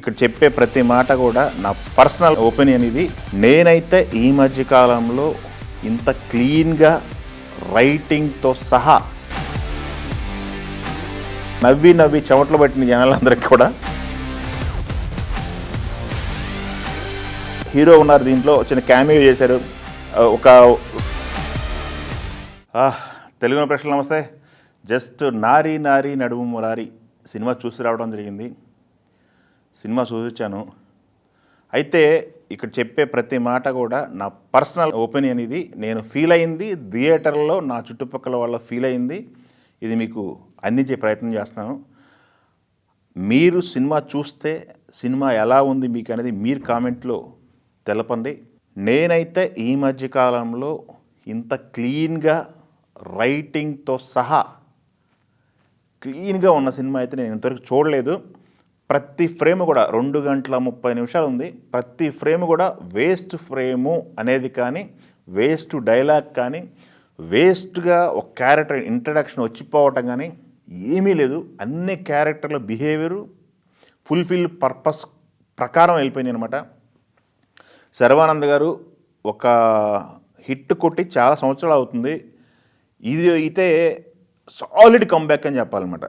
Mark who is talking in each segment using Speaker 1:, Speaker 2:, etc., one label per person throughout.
Speaker 1: ఇక్కడ చెప్పే ప్రతి మాట కూడా నా పర్సనల్ ఒపీనియన్ ఇది. నేనైతే ఈ మధ్య కాలంలో ఇంత క్లీన్గా రైటింగ్తో సహా నవ్వి చెమటలు పట్టిన జనాలందరికీ కూడా హీరో ఉన్నారు, దీంట్లో చిన్న క్యామియో చేశారు. ఒక తెలుగు ప్రశ్నలు నమస్తే. జస్ట్ నారీ నారీ నడుము మురారి సినిమా చూసి రావడం జరిగింది. సినిమా చూసొచ్చాను. అయితే ఇక్కడ చెప్పే ప్రతి మాట కూడా నా పర్సనల్ ఒపీనియన్ ఇది. నేను ఫీల్ అయింది థియేటర్లో, నా చుట్టుపక్కల వాళ్ళ ఫీల్ అయింది, ఇది మీకు అందించే ప్రయత్నం చేస్తున్నాను. మీరు సినిమా చూస్తే సినిమా ఎలా ఉంది మీకు అనేది మీరు కామెంట్లో తెలపండి. నేనైతే ఈ మధ్యకాలంలో ఇంత క్లీన్గా రైటింగ్తో సహా క్లీన్గా ఉన్న సినిమా అయితే నేను ఇంతవరకు చూడలేదు. ప్రతి ఫ్రేమ్ కూడా 2 గంటల 30 నిమిషాలు ఉంది. ప్రతి ఫ్రేమ్ కూడా వేస్ట్ ఫ్రేము అనేది కానీ, వేస్ట్ డైలాగ్ కానీ, వేస్ట్గా ఒక క్యారెక్టర్ ఇంట్రడక్షన్ వచ్చిపోవటం కానీ ఏమీ లేదు. అన్ని క్యారెక్టర్ల బిహేవియరు ఫుల్ఫిల్ పర్పస్ ప్రకారం వెళ్ళిపోయింది అనమాట. శర్వానంద్ గారు ఒక హిట్ కొట్టి చాలా సంవత్సరాలు అవుతుంది. ఇది అయితే సాలిడ్ కంబ్యాక్ అని చెప్పాలన్నమాట.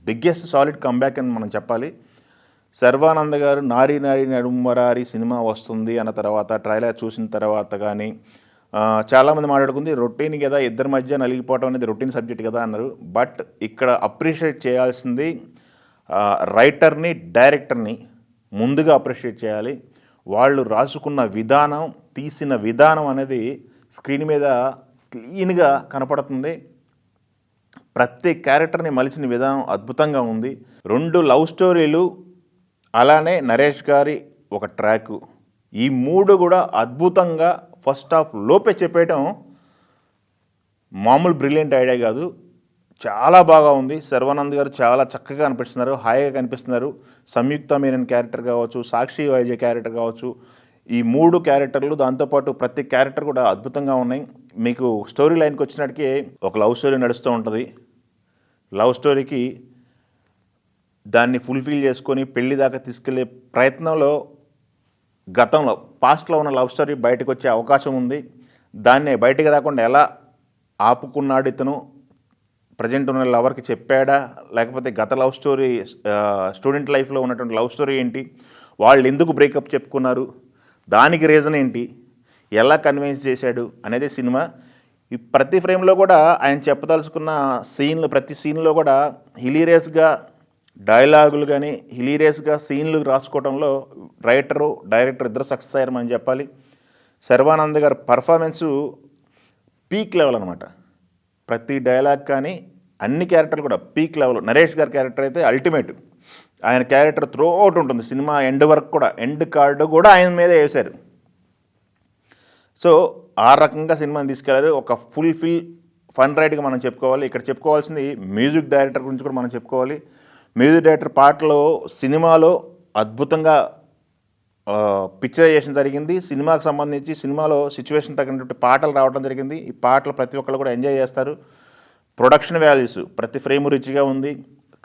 Speaker 1: బిగ్గెస్ట్ సాలిడ్ కంబ్యాక్ అని మనం చెప్పాలి. శర్వానంద్ గారు నారీ నారీ నడుమరారి సినిమా వస్తుంది అన్న తర్వాత, ట్రైలర్ చూసిన తర్వాత కానీ చాలామంది మాట్లాడుకుంది రొటీన్ కదా, ఇద్దరి మధ్య నలిగిపోవడం అనేది రొటీన్ సబ్జెక్ట్ కదా అన్నారు. బట్ ఇక్కడ అప్రిషియేట్ చేయాల్సింది రైటర్ని, డైరెక్టర్ని ముందుగా అప్రిషియేట్ చేయాలి. వాళ్ళు రాసుకున్న విధానం, తీసిన విధానం అనేది స్క్రీన్ మీద క్లీన్గా కనపడుతుంది. ప్రతి క్యారెక్టర్ని మలిచిన విధానం అద్భుతంగా ఉంది. 2 లవ్ స్టోరీలు, అలానే నరేష్ గారి ఒక ట్రాకు, ఈ 3 కూడా అద్భుతంగా ఫస్ట్ హాఫ్ లోపే చెప్పేయటం మామూలు బ్రిలియంట్ ఐడియా కాదు, చాలా బాగా ఉంది. శర్వానంద్ గారు చాలా చక్కగా కనిపిస్తున్నారు, హాయిగా కనిపిస్తున్నారు. సంయుక్త మీనన్ క్యారెక్టర్ కావచ్చు, సాక్షి వైజయ్ క్యారెక్టర్ కావచ్చు, ఈ 3 క్యారెక్టర్లు, దాంతోపాటు ప్రతి క్యారెక్టర్ కూడా అద్భుతంగా ఉన్నాయి. మీకు స్టోరీ లైన్కి వచ్చినట్టుకి ఒక లవ్ స్టోరీ నడుస్తూ ఉంటుంది. లవ్ స్టోరీకి దాన్ని ఫుల్ఫిల్ చేసుకొని పెళ్లి దాకా తీసుకెళ్లే ప్రయత్నంలో గతంలో పాస్ట్లో ఉన్న లవ్ స్టోరీ బయటకు వచ్చే అవకాశం ఉంది. దాన్ని బయటకు రాకుండా ఎలా ఆపుకున్నాడు ఇతను, ప్రజెంట్ ఉన్న లవర్కి చెప్పాడా, లేకపోతే గత లవ్ స్టోరీ స్టూడెంట్ లైఫ్లో ఉన్నటువంటి లవ్ స్టోరీ ఏంటి, వాళ్ళు ఎందుకు బ్రేకప్ చెప్పుకున్నారు, దానికి రీజన్ ఏంటి, ఎలా కన్విన్స్ చేశాడు అనేది సినిమా. ఈ ప్రతి ఫ్రేమ్లో కూడా ఆయన చెప్పదలుచుకున్న సీన్లు, ప్రతి సీన్లో కూడా హిలీరియస్గా డైలాగులు కానీ, హిలీరియస్గా సీన్లు రాసుకోవడంలో రైటరు, డైరెక్టర్ ఇద్దరు సక్సెస్ అయ్యారని చెప్పాలి. శర్వానంద్ గారి పర్ఫార్మెన్సు పీక్ లెవెల్ అనమాట. ప్రతి డైలాగ్ కానీ, అన్ని క్యారెక్టర్లు కూడా పీక్ లెవెల్. నరేష్ గారి క్యారెక్టర్ అయితే అల్టిమేట్. ఆయన క్యారెక్టర్ త్రూ అవుట్ ఉంటుంది సినిమా ఎండ్ వరకు కూడా. ఎండ్ కార్డు కూడా ఆయన మీదే వేశారు. సో ఆ రకంగా సినిమాని తీసుకెళ్లారు. ఒక ఫుల్ఫిల్ ఫన్ రైడ్గా మనం చెప్పుకోవాలి. ఇక్కడ చెప్పుకోవాల్సింది మ్యూజిక్ డైరెక్టర్ గురించి కూడా మనం చెప్పుకోవాలి. మ్యూజిక్ డైరెక్టర్ పాటలో సినిమాలో అద్భుతంగా పిక్చరైజేషన్ జరిగింది. సినిమాకి సంబంధించి సినిమాలో సిచ్యువేషన్ తగినటువంటి పాటలు రావడం జరిగింది. ఈ పాటలు ప్రతి ఒక్కరు కూడా ఎంజాయ్ చేస్తారు. ప్రొడక్షన్ వాల్యూస్ ప్రతి ఫ్రేమ్ రిచ్గా ఉంది.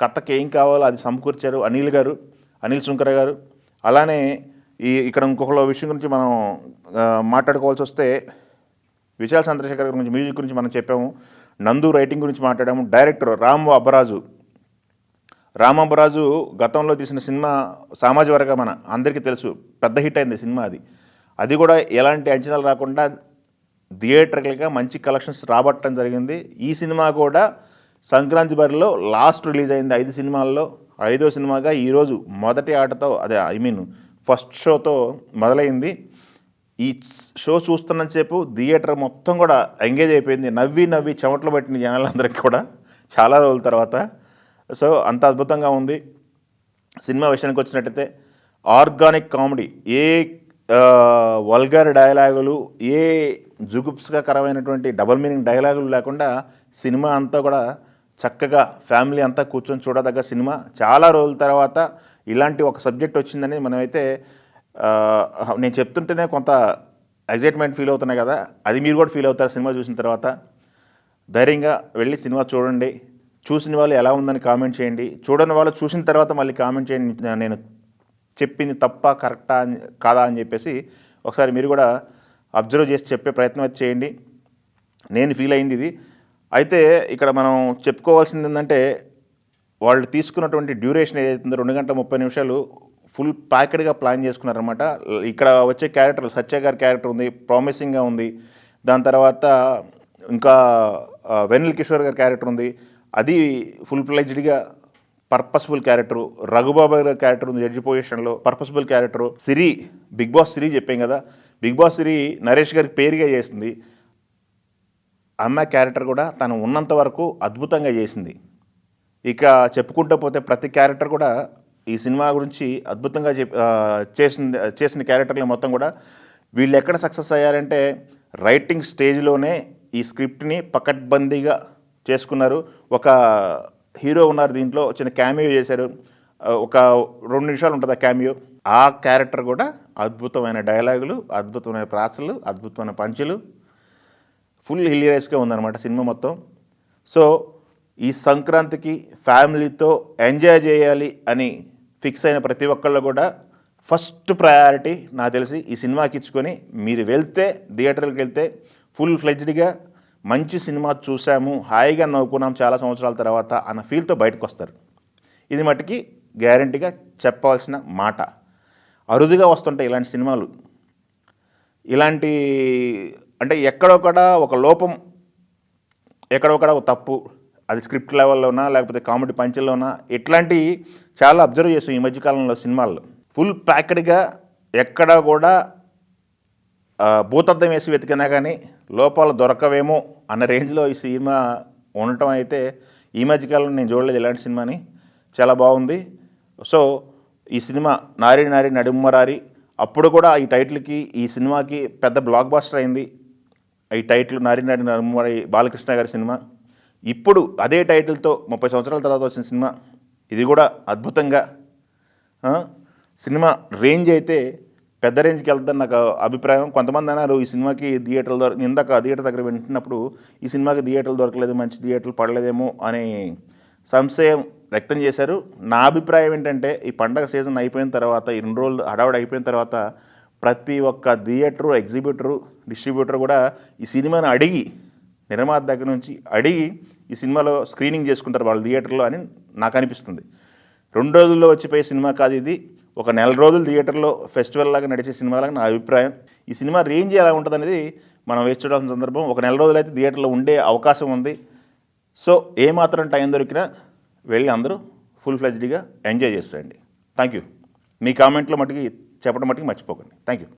Speaker 1: కథకి ఏం కావాలో అది సమకూర్చారు అనిల్ సుంకర గారు. అలానే ఇక్కడ ఇంకొక విషయం గురించి మనం మాట్లాడుకోవాల్సి వస్తే, విశాల్ చంద్రశేఖర్ గురించి, మ్యూజిక్ గురించి మనం చెప్పాము. నందు రైటింగ్ గురించి మాట్లాడాము. డైరెక్టర్ రామ్ అబ్బరాజు గతంలో తీసిన సినిమా సామాజిక వర్గం మన అందరికీ తెలుసు, పెద్ద హిట్ అయింది సినిమా. అది కూడా ఎలాంటి అంచనాలు రాకుండా థియేటర్లుగా మంచి కలెక్షన్స్ రాబట్టడం జరిగింది. ఈ సినిమా కూడా సంక్రాంతి బరిలో లాస్ట్ రిలీజ్ అయింది 5 సినిమాల్లో. 5వ సినిమాగా ఈరోజు మొదటి ఆటతో, ఫస్ట్ షోతో మొదలైంది. ఈ షో చూస్తున్నంతసేపు థియేటర్ మొత్తం కూడా ఎంగేజ్ అయిపోయింది. నవ్వి చెమటలు పట్టిన జనాలందరికీ కూడా చాలా రోజుల తర్వాత. సో అంత అద్భుతంగా ఉంది. సినిమా విషయానికి వచ్చినట్టయితే ఆర్గానిక్ కామెడీ, ఏ వల్గర్ డైలాగులు, ఏ జుగుప్స్కరమైనటువంటి డబల్ మీనింగ్ డైలాగులు లేకుండా సినిమా అంతా కూడా చక్కగా ఫ్యామిలీ అంతా కూర్చొని చూడదగ్గ సినిమా. చాలా రోజుల తర్వాత ఇలాంటి ఒక సబ్జెక్ట్ వచ్చిందని మనమైతే, నేను చెప్తుంటేనే కొంత ఎగ్జైట్మెంట్ ఫీల్ అవుతున్నాయి కదా, అది మీరు కూడా ఫీల్ అవుతారు సినిమా చూసిన తర్వాత. ధైర్యంగా వెళ్ళి సినిమా చూడండి. చూసిన వాళ్ళు ఎలా ఉందని కామెంట్ చేయండి. చూడని వాళ్ళు చూసిన తర్వాత మళ్ళీ కామెంట్ చేయండి. నేను చెప్పింది తప్ప కరెక్టా కాదా అని చెప్పేసి ఒకసారి మీరు కూడా అబ్జర్వ్ చేసి చెప్పే ప్రయత్నం అయితే చేయండి. నేను ఫీల్ అయింది ఇది. అయితే ఇక్కడ మనం చెప్పుకోవాల్సింది ఏంటంటే వాళ్ళు తీసుకున్నటువంటి డ్యూరేషన్ ఏదైతుందో 2 గంటల 30 నిమిషాలు ఫుల్ ప్యాకెడ్గా ప్లాన్ చేసుకున్నారనమాట. ఇక్కడ వచ్చే క్యారెక్టర్ సత్య గారి క్యారెక్టర్ ఉంది, ప్రామిసింగ్గా ఉంది. దాని తర్వాత ఇంకా వెన్నెల కిషోర్ గారి క్యారెక్టర్ ఉంది, అది ఫుల్ ఫ్లెడ్జ్డ్గా పర్పస్ఫుల్ క్యారెక్టరు. రఘుబాబు గారి క్యారెక్టర్ ఉంది జడ్జి పొజిషన్లో, పర్పస్ఫుల్ క్యారెక్టరు. సిరి, బిగ్ బాస్ సిరి చెప్పాం కదా, బిగ్ బాస్ సిరి నరేష్ గారికి పేరుగా చేసింది. అమ్మాయి క్యారెక్టర్ కూడా తను ఉన్నంత వరకు అద్భుతంగా చేసింది. ఇక చెప్పుకుంటూ పోతే ప్రతి క్యారెక్టర్ కూడా ఈ సినిమా గురించి అద్భుతంగా చేసిన క్యారెక్టర్లు మొత్తం కూడా వీళ్ళు ఎక్కడ సక్సెస్ అయ్యారంటే రైటింగ్ స్టేజ్లోనే ఈ స్క్రిప్ట్ని పకడ్బందీగా చేసుకున్నారు. ఒక హీరో ఉన్నారు దీంట్లో, చిన్న క్యామియో చేశారు, ఒక 2 నిమిషాలు ఉంటుంది ఆ క్యామియో. ఆ క్యారెక్టర్ కూడా అద్భుతమైన డైలాగులు, అద్భుతమైన ప్రాసలు, అద్భుతమైన పంచులు, ఫుల్ హిలియరస్గా ఉందన్నమాట సినిమా మొత్తం. సో ఈ సంక్రాంతికి ఫ్యామిలీతో ఎంజాయ్ చేయాలి అని ఫిక్స్ అయిన ప్రతి ఒక్కళ్ళు కూడా ఫస్ట్ ప్రయారిటీ నాకు తెలిసి ఈ సినిమాకి ఇచ్చుకొని మీరు వెళ్తే థియేటర్కి వెళ్తే ఫుల్ ఫ్లెడ్జ్డ్గా మంచి సినిమా చూసాము, హాయిగా నవ్వుకున్నాం చాలా సంవత్సరాల తర్వాత అన్న ఫీల్తో బయటకు వస్తారు. ఇది మట్టుకి గ్యారంటీగా చెప్పవలసిన మాట. అరుదుగా వస్తుంటాయి ఇలాంటి సినిమాలు. ఇలాంటి అంటే ఎక్కడొక్కడ ఒక లోపం, ఎక్కడొక్కడ ఒక తప్పు, అది స్క్రిప్ట్ లెవెల్లోనా లేకపోతే కామెడీ పంచుల్లోనా, ఇట్లాంటివి చాలా అబ్జర్వ్ చేస్తాం ఈ మధ్యకాలంలో సినిమాల్లో. ఫుల్ ప్యాకెడ్గా ఎక్కడ కూడా భూతద్దం వేసి వెతికినా కానీ లోపాలు దొరకవేమో అన్న రేంజ్లో ఈ సినిమా ఉండటం అయితే ఈ మధ్యకాలంలో నేను చూడలేదు ఇలాంటి సినిమాని. చాలా బాగుంది. సో ఈ సినిమా నారి నారి నడుమ్మరారి అప్పుడు కూడా ఈ టైటిల్కి ఈ సినిమాకి పెద్ద బ్లాక్ బాస్టర్ అయింది. ఈ టైటిల్ నారి నారి నడుమ్మరారి బాలకృష్ణ గారి సినిమా. ఇప్పుడు అదే టైటిల్తో 30 సంవత్సరాల తర్వాత వచ్చిన సినిమా ఇది కూడా అద్భుతంగా సినిమా రేంజ్ అయితే పెద్ద రేంజ్కి వెళ్తుందని నాకు అభిప్రాయం. కొంతమంది అన్నారు ఈ సినిమాకి థియేటర్లు ఇందాక థియేటర్ దగ్గర వింటున్నప్పుడు ఈ సినిమాకి థియేటర్లు దొరకలేదు, మంచి థియేటర్లు పడలేదేమో అని సంశయం వ్యక్తం చేశారు. నా అభిప్రాయం ఏంటంటే ఈ పండగ సీజన్ అయిపోయిన తర్వాత, ఈ 2 రోజులు హడావుడి అయిపోయిన తర్వాత ప్రతి ఒక్క థియేటరు, ఎగ్జిబిటరు, డిస్ట్రిబ్యూటర్ కూడా ఈ సినిమాని అడిగి, నిర్మాత దగ్గర నుంచి అడిగి ఈ సినిమాలో స్క్రీనింగ్ చేసుకుంటారు వాళ్ళ థియేటర్లో అని నాకు అనిపిస్తుంది. 2 రోజుల్లో వచ్చిపోయే సినిమా కాదు ఇది, ఒక 4 రోజులు థియేటర్లో ఫెస్టివల్ లాగా నడిచే సినిమాలాగా నా అభిప్రాయం. ఈ సినిమా రేంజ్ ఎలా ఉంటుంది అనేది మనం వేచి చూడాల్సిన సందర్భం. ఒక 4 రోజులు అయితే థియేటర్లో ఉండే అవకాశం ఉంది. సో ఏమాత్రం టైం దొరికినా వెళ్ళి అందరూ ఫుల్ ఫ్లెడ్జ్డ్గా ఎంజాయ్ చేస్తారండి. Thank you. మీ కామెంట్లో మటుకి చెప్పడం మటుకు మర్చిపోకండి. Thank you.